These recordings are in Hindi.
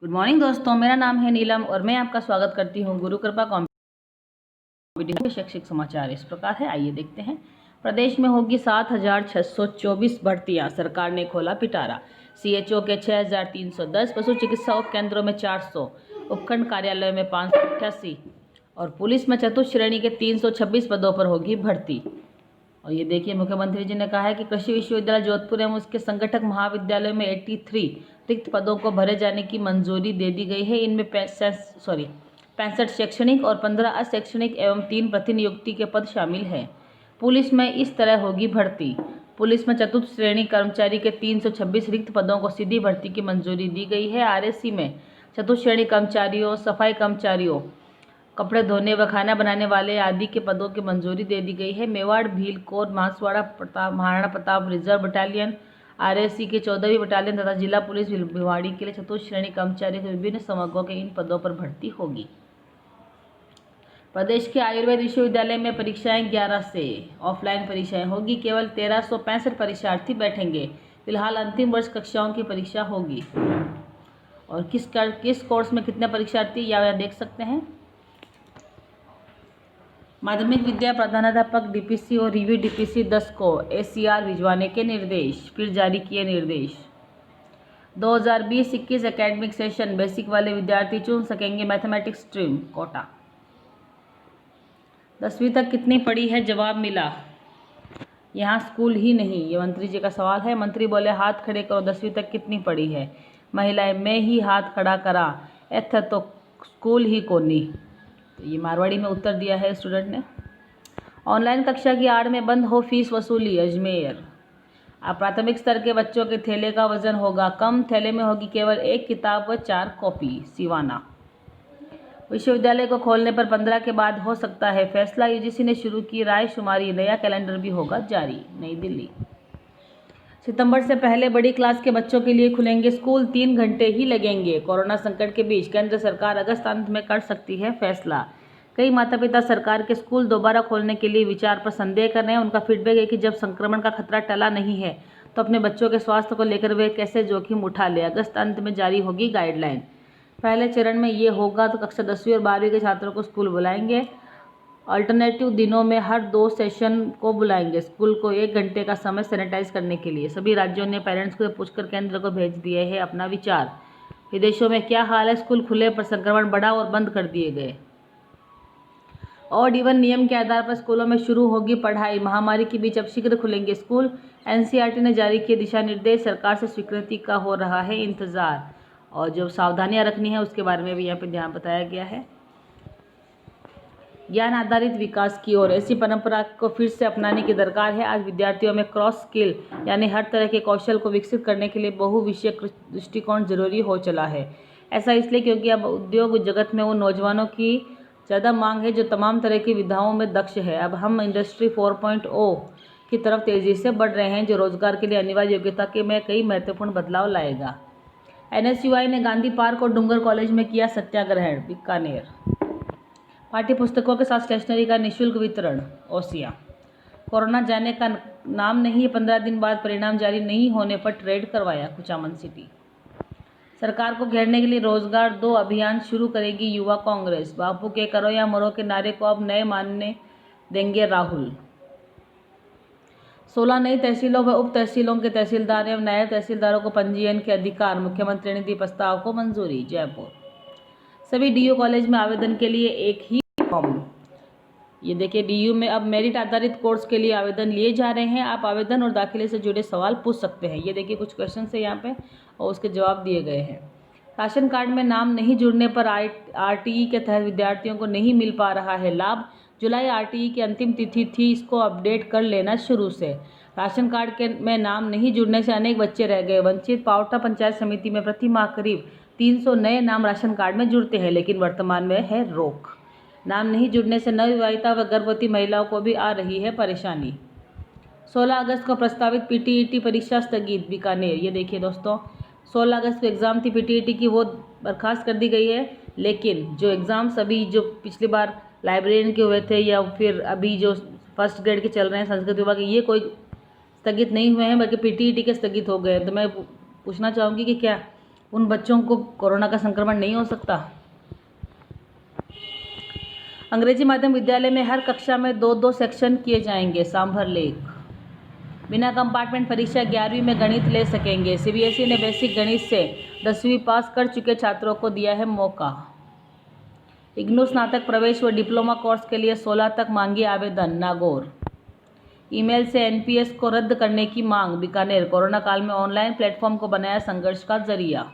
गुड मॉर्निंग दोस्तों, मेरा नाम है नीलम और मैं आपका स्वागत करती हूँ गुरु कृपा कॉम्पिटिशन के शैक्षिक समाचार इस प्रकार है। आइए देखते हैं। प्रदेश में होगी 7,624 भर्तियां, सरकार ने खोला पिटारा। सीएचओ के 6,310, पशु चिकित्सा उपकेंद्रों में 400, उपखंड कार्यालय में 588 और पुलिस में चतुर्थ श्रेणी के 326 पदों पर होगी भर्ती। और ये देखिए, मुख्यमंत्री जी ने कहा है कि कृषि विश्वविद्यालय जोधपुर एवं उसके संगठक महाविद्यालय में 83 रिक्त पदों को भरे जाने की मंजूरी दे दी गई है। इनमें 65 शैक्षणिक और 15 अशैक्षणिक एवं 3 प्रतिनियुक्ति के पद शामिल हैं। पुलिस में इस तरह होगी भर्ती। पुलिस में चतुर्थ श्रेणी कर्मचारी के 326 रिक्त पदों को सीधी भर्ती की मंजूरी दी गई है। आरएसी में चतुर्थ श्रेणी कर्मचारियों, सफाई कर्मचारियों, कपड़े धोने व खाना बनाने वाले आदि के पदों की मंजूरी दे दी गई है। Mewar, Bhil, core, Banswara, Maharana Pratap reserve battalion, RAC के 14वीं बटालियन तथा जिला पुलिस भिवाड़ी के लिए चतुर्थ श्रेणी कर्मचारियों के विभिन्न संवर्गों के इन पदों पर भर्ती होगी। प्रदेश के आयुर्वेद विश्वविद्यालय में परीक्षाएं 11 से ऑफलाइन परीक्षाएं होगी। केवल 1365 परीक्षार्थी बैठेंगे। फिलहाल अंतिम वर्ष कक्षाओं की परीक्षा होगी। और किस कोर्स में कितने परीक्षार्थी यहाँ देख सकते हैं। माध्यमिक विद्या प्रधानाध्यापक डीपीसी और रिव्यू डीपीसी 10 को एसीआर भिजवाने के निर्देश, फिर जारी किए निर्देश। 2020-21 एकेडमिक सेशन बेसिक वाले विद्यार्थी चुन सकेंगे मैथमेटिक्स स्ट्रीम कोटा। 10वीं तक कितनी पढ़ी है, जवाब मिला यहाँ स्कूल ही नहीं। ये मंत्री जी का सवाल है। मंत्री बोले हाथ खड़े करो, 10वीं तक कितनी पढ़ी है। महिलाएं मैं ही हाथ खड़ा करा, एथ तो स्कूल ही कोनी। तो ये मारवाड़ी में उत्तर दिया है स्टूडेंट ने। ऑनलाइन कक्षा की आड़ में बंद हो फीस वसूली, अजमेर। अब प्राथमिक स्तर के बच्चों के थैले का वजन होगा कम, थैले में होगी केवल 1 किताब व 4 कॉपी, सिवाना। विश्वविद्यालय को खोलने पर 15 के बाद हो सकता है फैसला, यूजीसी ने शुरू की रायशुमारी, नया कैलेंडर भी होगा जारी, नई दिल्ली। सितंबर से पहले बड़ी क्लास के बच्चों के लिए खुलेंगे स्कूल, 3 घंटे ही लगेंगे। कोरोना संकट के बीच केंद्र सरकार अगस्त अंत में कर सकती है फैसला। कई माता पिता सरकार के स्कूल दोबारा खोलने के लिए विचार पर संदेह कर रहे हैं। उनका फीडबैक है कि जब संक्रमण का खतरा टला नहीं है तो अपने बच्चों के स्वास्थ्य को लेकर वे कैसे जोखिम उठा ले। अगस्त अंत में जारी होगी गाइडलाइन। पहले चरण में ये होगा तो कक्षा 10वीं और 12वीं के छात्रों को स्कूल बुलाएंगे। अल्टरनेटिव दिनों में हर 2 सेशन को बुलाएंगे। स्कूल को 1 घंटे का समय सैनिटाइज करने के लिए। सभी राज्यों ने पेरेंट्स को पूछकर केंद्र को भेज दिए है अपना विचार। विदेशों में क्या हाल है, स्कूल खुले पर संक्रमण बढ़ा और बंद कर दिए गए। ऑड इवन नियम के आधार पर स्कूलों में शुरू होगी पढ़ाई। महामारी के बीच अब शीघ्र खुलेंगे स्कूल। एनसीईआरटी ने जारी किए दिशा निर्देश, सरकार से स्वीकृति का हो रहा है इंतजार। और जो सावधानियां रखनी है उसके बारे में भी यहाँ पे ध्यान बताया गया है। ज्ञान आधारित विकास की ओर, ऐसी परंपरा को फिर से अपनाने की दरकार है। आज विद्यार्थियों में क्रॉस स्किल यानी हर तरह के कौशल को विकसित करने के लिए बहुविषयक दृष्टिकोण जरूरी हो चला है। ऐसा इसलिए क्योंकि अब उद्योग जगत में उन नौजवानों की ज़्यादा मांग है जो तमाम तरह की विधाओं में दक्ष है। अब हम इंडस्ट्री 4.0 की तरफ तेज़ी से बढ़ रहे हैं, जो रोजगार के लिए अनिवार्य योग्यता के में कई महत्वपूर्ण बदलाव लाएगा। एनएसयूआई ने गांधी पार्क और डूंगर कॉलेज में किया सत्याग्रहण, बीकानेर। पाठ्य पुस्तकों के साथ स्टेशनरी का निःशुल्क वितरण, ओसिया। कोरोना जाने का नाम नहीं, 15 दिन बाद परिणाम जारी नहीं होने पर ट्रेड करवाया, कुचामन सिटी। सरकार को घेरने के लिए रोजगार 2 अभियान शुरू करेगी युवा कांग्रेस। बापू के करो या मरो के नारे को अब नए मानने देंगे राहुल। 16 नई तहसीलों व उप तहसीलों के तहसीलदार एवं नायब तहसीलदारों को पंजीयन के अधिकार, मुख्यमंत्री ने दी प्रस्ताव को मंजूरी, जयपुर। सभी डीयू कॉलेज में आवेदन के लिए एक ही फॉर्म। ये देखिए, डीयू में अब मेरिट आधारित कोर्स के लिए आवेदन लिए जा रहे हैं। आप आवेदन और दाखिले से जुड़े सवाल पूछ सकते हैं। ये देखिए कुछ क्वेश्चन है यहाँ पे और उसके जवाब दिए गए हैं। राशन कार्ड में नाम नहीं जुड़ने पर आरटीई के तहत विद्यार्थियों को नहीं मिल पा रहा है लाभ। जुलाई आरटीई की अंतिम तिथि थी, इसको अपडेट कर लेना शुरू से। राशन कार्ड के में नाम नहीं जुड़ने से अनेक बच्चे रह गए वंचित। पावटा पंचायत समिति में प्रति माह करीब 300 नए नाम राशन कार्ड में जुड़ते हैं, लेकिन वर्तमान में है रोक। नाम नहीं जुड़ने से नवविवाहिता व गर्भवती महिलाओं को भी आ रही है परेशानी। 16 अगस्त को प्रस्तावित पीटीईटी परीक्षा स्थगित, बीकानेर। ये देखिए दोस्तों, 16 अगस्त को एग्ज़ाम थी पीटीईटी की, वो बर्खास्त कर दी गई है। लेकिन जो एग्ज़ाम्स अभी जो पिछली बार लाइब्रेरियन के हुए थे या फिर अभी जो फर्स्ट ग्रेड के चल रहे हैं संस्कृत विभाग के, ये कोई स्थगित नहीं हुए हैं, बल्कि पीटीईटी के स्थगित हो गए। तो मैं पूछना चाहूँगी कि क्या उन बच्चों को कोरोना का संक्रमण नहीं हो सकता। अंग्रेजी माध्यम विद्यालय में हर कक्षा में 2-2 सेक्शन किए जाएंगे, सांभर लेख। बिना कंपार्टमेंट परीक्षा 11वीं में गणित ले सकेंगे। सीबीएसई ने बेसिक गणित से 10वीं पास कर चुके छात्रों को दिया है मौका। इग्नू स्नातक प्रवेश व डिप्लोमा कोर्स के लिए 16 तक मांगी आवेदन, नागौर। ईमेल से एनपीएस को रद्द करने की मांग, बीकानेर। कोरोना काल में ऑनलाइन प्लेटफॉर्म को बनाया संघर्ष का जरिया।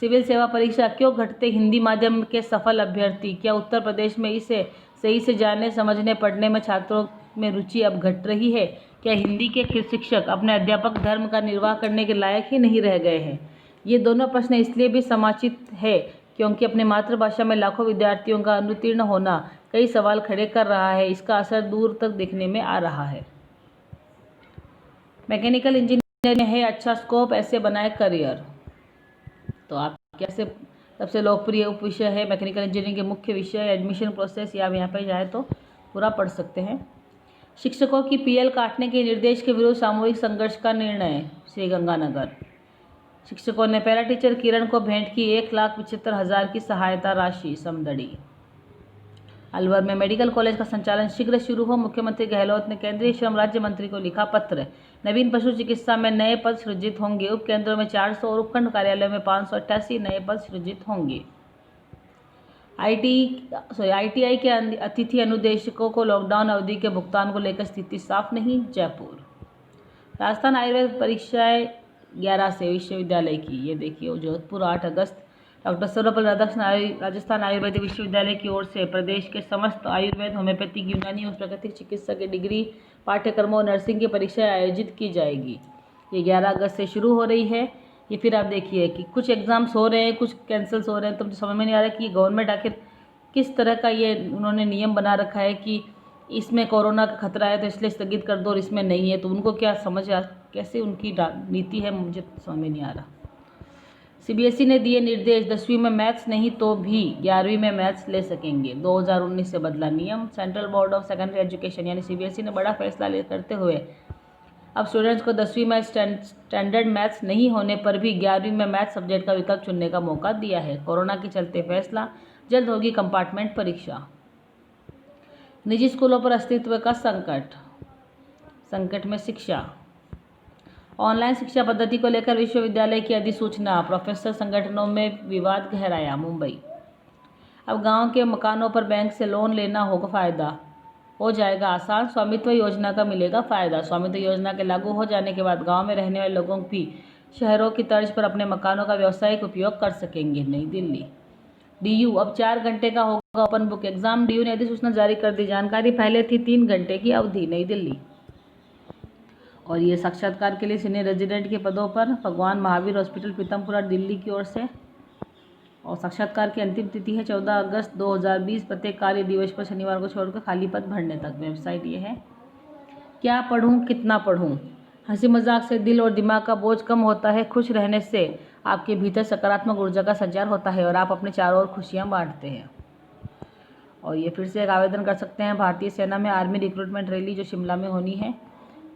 सिविल सेवा परीक्षा क्यों घटते हिंदी माध्यम के सफल अभ्यर्थी? क्या उत्तर प्रदेश में इसे सही से जानने, समझने, पढ़ने में छात्रों में रुचि अब घट रही है? क्या हिंदी के शिक्षक अपने अध्यापक धर्म का निर्वाह करने के लायक ही नहीं रह गए हैं? ये दोनों प्रश्न इसलिए भी समाचित है क्योंकि अपनी मातृभाषा में लाखों विद्यार्थियों का अनुत्तीर्ण होना कई सवाल खड़े कर रहा है। इसका असर दूर तक दिखने में आ रहा है। मैकेनिकल इंजीनियरिंग में है अच्छा स्कोप, ऐसे बनाए करियर। तो आप कैसे सबसे लोकप्रिय उप विषय है मैकेनिकल इंजीनियरिंग के मुख्य विषय, एडमिशन प्रोसेस, या आप यहाँ पर जाए तो पूरा पढ़ सकते हैं। शिक्षकों की पीएल काटने के निर्देश के विरुद्ध सामूहिक संघर्ष का निर्णय, श्रीगंगानगर। शिक्षकों ने पैरा टीचर किरण को भेंट की 1,75,000 की सहायता राशि, समदड़ी। अलवर में मेडिकल कॉलेज का संचालन शीघ्र शुरू हो, मुख्यमंत्री गहलोत ने केंद्रीय श्रम राज्य मंत्री को लिखा पत्र। नवीन पशु चिकित्सा में नए पद सृजित होंगे, उप केंद्रों में 400 और उपखंड कार्यालयों में 588 नए पद सृजित होंगे। आईटीआई के अतिथि अनुदेशकों को लॉकडाउन अवधि के भुगतान को लेकर स्थिति साफ नहीं, जयपुर। राजस्थान आयुर्वेद परीक्षाएं 11 से विश्वविद्यालय की, ये देखिए जोधपुर 8 अगस्त। डॉक्टर सर्वपल्ली राधाकृष्णन राजस्थान आयुर्वेदिक विश्वविद्यालय की ओर से प्रदेश के समस्त आयुर्वेद, होम्योपैथिक, यूनानी और प्राकृतिक चिकित्सा के डिग्री पाठ्यक्रमों और नर्सिंग की परीक्षाएं आयोजित की जाएगी। ये 11 अगस्त से शुरू हो रही है। ये फिर आप देखिए कि कुछ एग्ज़ाम्स हो रहे हैं, कुछ कैंसिल्स हो रहे हैं, तो मुझे समझ में नहीं आ रहा कि गवर्नमेंट आखिर किस तरह का ये उन्होंने नियम बना रखा है कि इसमें कोरोना का खतरा है तो इसलिए स्थगित कर दो और इसमें नहीं है, तो उनको क्या कैसे उनकी नीति है, मुझे समझ में नहीं आ रहा। सीबीएसई ने दिए निर्देश, 10वीं में मैथ्स नहीं तो भी 11वीं में मैथ्स ले सकेंगे। 2019 से बदला नियम। Central board of secondary education यानी सीबीएसई ने बड़ा फैसला करते हुए अब स्टूडेंट्स को 10वीं में स्टैंडर्ड मैथ्स नहीं होने पर भी 11वीं में मैथ्स सब्जेक्ट का विकल्प चुनने का मौका दिया है। कोरोना के चलते फैसला, जल्द होगी कंपार्टमेंट परीक्षा। निजी स्कूलों पर अस्तित्व का संकट, संकट में शिक्षा। ऑनलाइन शिक्षा पद्धति को लेकर विश्वविद्यालय की अधिसूचना, प्रोफेसर संगठनों में विवाद गहराया, मुंबई। अब गांव के मकानों पर बैंक से लोन लेना होगा फायदा, हो जाएगा आसान। स्वामित्व योजना का मिलेगा फायदा। स्वामित्व योजना के लागू हो जाने के बाद गांव में रहने वाले लोगों भी शहरों की तर्ज पर अपने मकानों का व्यावसायिक उपयोग कर सकेंगे। नई दिल्ली। डीयू अब 4 घंटे का होगा ओपन बुक एग्जाम, डीयू ने अधिसूचना जारी कर दी। जानकारी पहले थी 3 घंटे की अवधि, नई दिल्ली। और ये साक्षात्कार के लिए सीनियर रेजिडेंट के पदों पर भगवान महावीर हॉस्पिटल पीतमपुरा दिल्ली की ओर से, और साक्षात्कार की अंतिम तिथि है 14 अगस्त 2020। प्रत्येक कार्य दिवस पर शनिवार को छोड़कर खाली पद भरने तक। वेबसाइट ये है। क्या पढ़ूं, कितना पढ़ूं? हंसी मजाक से दिल और दिमाग का बोझ कम होता है। खुश रहने से आपके भीतर सकारात्मक ऊर्जा का संचार होता है और आप अपने चारों ओर खुशियाँ बांटते हैं। और ये फिर से एक आवेदन कर सकते हैं। भारतीय सेना में आर्मी रिक्रूटमेंट रैली जो शिमला में होनी है,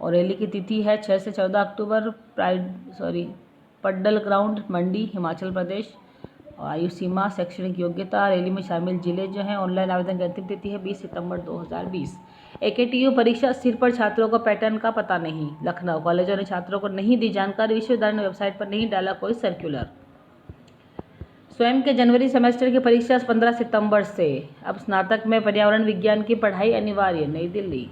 और रैली की तिथि है 6 से 14 अक्टूबर, पड्डल ग्राउंड, मंडी, हिमाचल प्रदेश। आयु सीमा, शैक्षणिक योग्यता, रैली में शामिल जिले जो हैं। ऑनलाइन आवेदन की अंतिम तिथि है 20 सितंबर 2020। एकेटीयू परीक्षा सिर पर छात्रों को पैटर्न का पता नहीं, लखनऊ। कॉलेजों ने छात्रों को नहीं दी जानकारी, विश्वविद्यालय ने वेबसाइट पर नहीं डाला कोई सर्कुलर। स्वयं के जनवरी सेमेस्टर की परीक्षा 15 सितंबर से। अब स्नातक में पर्यावरण विज्ञान की पढ़ाई अनिवार्य, नई दिल्ली।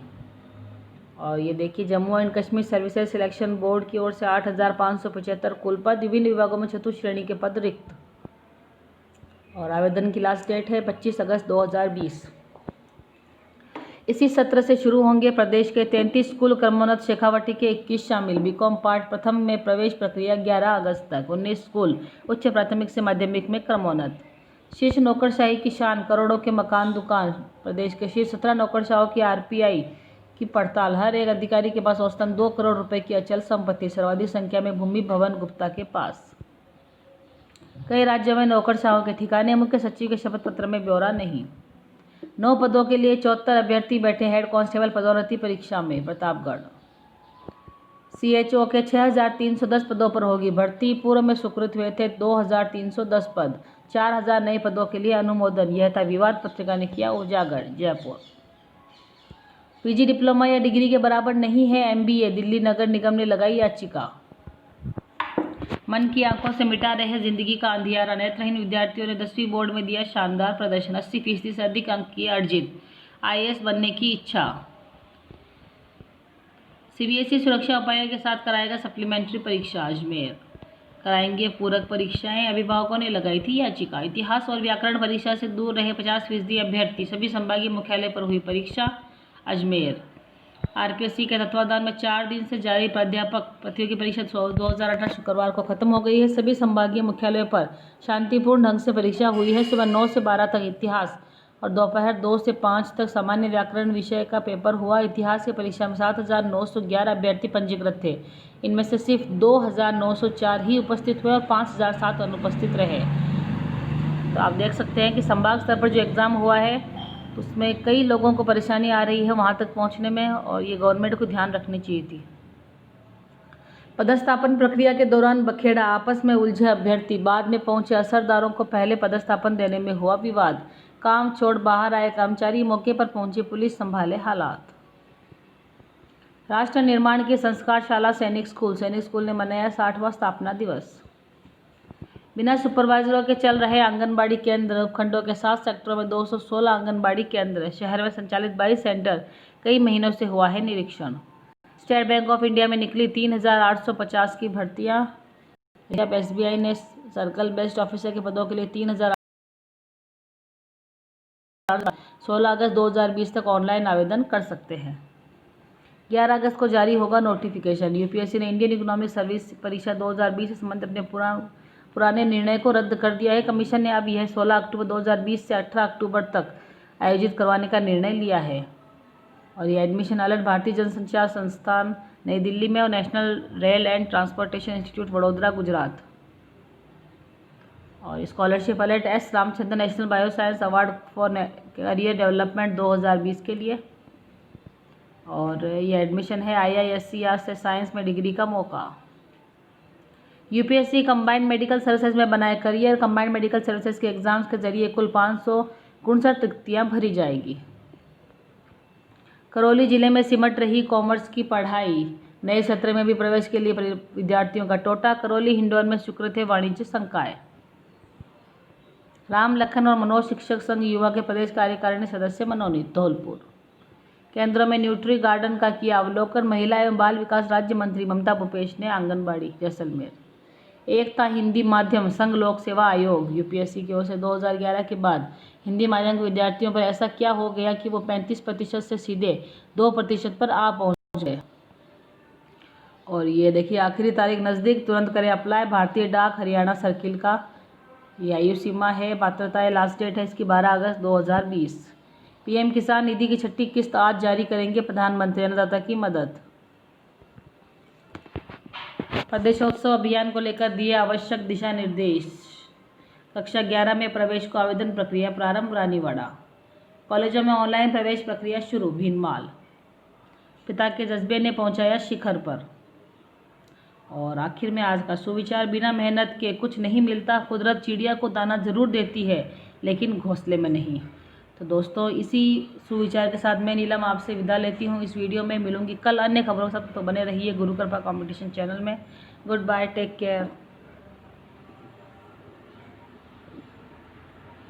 और ये देखिए, Jammu and Kashmir services selection board की ओर से 8,575 कुल पद, विभिन्न विभागों में चतुर्थ श्रेणी के पद रिक्त। और आवेदन की लास्ट डेट है 25 अगस्त 2020। इसी सत्र से शुरू होंगे प्रदेश के 33 स्कूल, क्रमोन्नत शेखावटी के 21 शामिल। बीकॉम पार्ट प्रथम में प्रवेश प्रक्रिया 11 अगस्त तक। 19 स्कूल उच्च प्राथमिक से माध्यमिक में क्रमोन्नत। शीर्ष नौकरशाही की शान, करोड़ों के मकान दुकान। प्रदेश के शीर्ष 17 नौकरशाहों की आरपीआई की पड़ताल। हर एक अधिकारी के पास औसतन 2 करोड़ रुपए की अचल संपत्ति, सर्वाधिक संख्या में भूमि भवन गुप्ता के पास। कई राज्यों में नौकरशाहों के ठिकाने, मुख्य सचिव के शपथ पत्र में ब्यौरा नहीं। 9 पदों के लिए 74 अभ्यर्थी बैठे हेड कांस्टेबल पदोन्नति परीक्षा में, प्रतापगढ़। CHO के 6,310 पदों पर होगी भर्ती। पूर्व में स्वीकृत हुए थे 2,310 पद। 4,000 नए पदों के लिए अनुमोदन। यह था विवाद, पत्रिका ने किया उजागर। जयपुर। PG डिप्लोमा या डिग्री के बराबर नहीं है MBA। दिल्ली नगर निगम ने लगाई याचिका। मन की आंखों से मिटा रहे जिंदगी का अंधियारा। नेत्रहीन विद्यार्थियों ने 10वीं बोर्ड में दिया शानदार प्रदर्शन। 80% से अधिक अंक किए अर्जित। IAS बनने की इच्छा। CBSE सुरक्षा उपायों के साथ कराएगा सप्लीमेंट्री परीक्षा। अजमेर कराएंगे पूरक परीक्षाएं। अभिभावकों ने लगाई थी याचिका। इतिहास और व्याकरण परीक्षा से दूर रहे 50% अभ्यर्थी। सभी संभागीय मुख्यालय पर हुई परीक्षा। अजमेर। RPSC के तत्वाधान में 4 दिन से जारी प्राध्यापक प्रतियोगी परीक्षा 2018 शुक्रवार को खत्म हो गई है। सभी संभागीय मुख्यालयों पर शांतिपूर्ण ढंग से परीक्षा हुई है। सुबह 9 से 12 तक इतिहास और दोपहर 2 से 5 तक सामान्य व्याकरण विषय का पेपर हुआ। इतिहास की परीक्षा में 7,911 अभ्यर्थी पंजीकृत थे। इनमें से सिर्फ 2,904 ही उपस्थित हुए और 5,007 अनुपस्थित रहे। तो आप देख सकते हैं कि संभाग स्तर पर जो एग्ज़ाम हुआ है उसमें कई लोगों को परेशानी आ रही है वहाँ तक पहुँचने में, और ये गवर्नमेंट को ध्यान रखनी चाहिए थी। पदस्थापन प्रक्रिया के दौरान बखेड़ा। आपस में उलझे अभ्यर्थी। बाद में पहुंचे असरदारों को पहले पदस्थापन देने में हुआ विवाद। काम छोड़ बाहर आए कर्मचारी। मौके पर पहुंची पुलिस, संभाले हालात। राष्ट्र निर्माण की संस्कारशाला सैनिक स्कूल। सैनिक स्कूल ने मनाया 60वां स्थापना दिवस। बिना सुपरवाइजरों के चल रहे आंगनबाड़ी केंद्र। उपखंडों के 7 सेक्टरों में 216 आंगनबाड़ी केंद्र। शहर में संचालित 22 सेंटर। कई महीनों से हुआ है निरीक्षण। स्टेट बैंक ऑफ इंडिया में निकली 3,850 की भर्तियां। जब SBI ने सर्कल बेस्ड ऑफिसर के पदों के लिए 3,000 16 अगस्त 2020 तक ऑनलाइन आवेदन कर सकते हैं। 11 अगस्त को जारी होगा नोटिफिकेशन। UPSC ने इंडियन इकोनॉमिक सर्विस परीक्षा 2020 से संबंधित अपने पुराने निर्णय को रद्द कर दिया है। कमीशन ने अब यह 16 अक्टूबर 2020 से 18 अक्टूबर तक आयोजित करवाने का निर्णय लिया है। और ये एडमिशन अलर्ट भारतीय जनसंचार संस्थान नई दिल्ली में और national rail and transportation institute Vadodara Gujarat. और scholarship alert S Ramachandran national bioscience award for career development 2020 के लिए। और ये एडमिशन है IISER से साइंस में डिग्री का मौका। UPSC कंबाइंड मेडिकल सर्विसेज में बनाए करियर। कंबाइंड मेडिकल सर्विसेज के एग्जाम्स के जरिए कुल 559 रिक्तियाँ भरी जाएगी। करौली जिले में सिमट रही कॉमर्स की पढ़ाई। नए सत्र में भी प्रवेश के लिए विद्यार्थियों का टोटा। करौली हिंडौन में स्वीकृत है वाणिज्य संकाय। राम लखन और मनोज शिक्षक संघ युवा के प्रदेश कार्यकारिणी सदस्य मनोनीत। धौलपुर। केंद्रों में न्यूट्री गार्डन का किया अवलोकन। महिला एवं बाल विकास राज्य मंत्री ममता भूपेश ने आंगनबाड़ी। जैसलमेर। एकता हिंदी माध्यम संघ लोक सेवा आयोग। UPSC की ओर से 2011 के बाद हिंदी माध्यम के विद्यार्थियों पर ऐसा क्या हो गया कि वो 35% से सीधे 2% पर आ पहुँच गए। और ये देखिए आखिरी तारीख नज़दीक, तुरंत करें अप्लाई। भारतीय डाक हरियाणा सर्किल का ये आयु सीमा है। पात्रता है, लास्ट डेट है इसकी 12 अगस्त 2020। PM किसान निधि की 6ठी किस्त आज जारी करेंगे प्रधानमंत्री। अन्नदाता की मदद। प्रदेशोत्सव अभियान को लेकर दिए आवश्यक दिशा निर्देश। कक्षा 11 में प्रवेश को आवेदन प्रक्रिया प्रारंभ। रानीवाड़ा। कॉलेजों में ऑनलाइन प्रवेश प्रक्रिया शुरू। भीनमाल। पिता के जज्बे ने पहुंचाया शिखर पर। और आखिर में आज का सुविचार, बिना मेहनत के कुछ नहीं मिलता। कुदरत चिड़िया को दाना जरूर देती है लेकिन घोंसले में नहीं। तो दोस्तों इसी सुविचार के साथ मैं नीलम आपसे विदा लेती हूँ। इस वीडियो में मिलूंगी कल अन्य खबरों के साथ। तो बने रहिए गुरु कृपा कंपटीशन चैनल में। Good bye, take care.